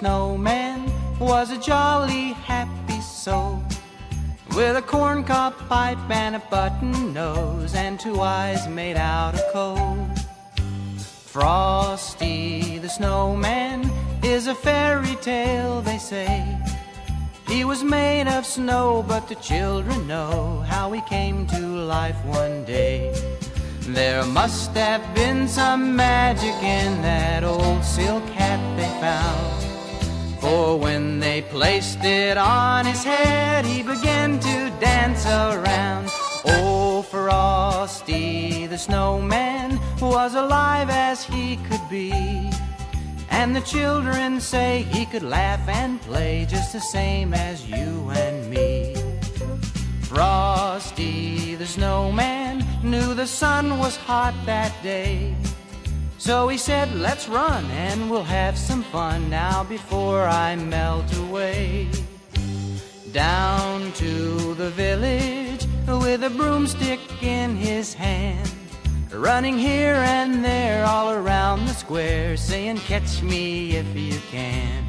snowman was a jolly happy soul, with a corncob pipe and a button nose and 2 eyes made out of coal. Frosty the Snowman is a fairy tale, they say. He was made of snow, but the children know how he came to life one day. There must have been some magic in that old silk hat they found, for when they placed it on his head, he began to dance around. Oh, Frosty the Snowman was alive as he could be, and the children say he could laugh and play just the same as you and me. Frosty the Snowman knew the sun was hot that day, so he said, let's run and we'll have some fun now before I melt away. Down to the village with a broomstick in his hand, running here and there all around the square, saying, catch me if you can.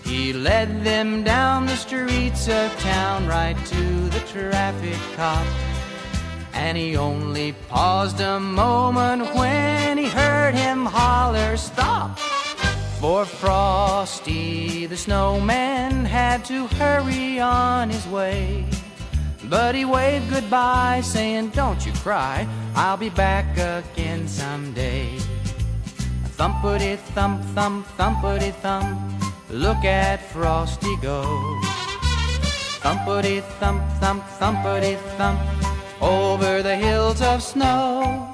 He led them down the streets of town right to the traffic cop, and he only paused a moment when he heard him holler, stop! For Frosty the Snowman had to hurry on his way, but he waved goodbye, saying, don't you cry, I'll be back again someday. Thumpity thump, thump, thumpity thump, look at Frosty go. Thumpity thump, thump, thumpity thump, over the hills of snow.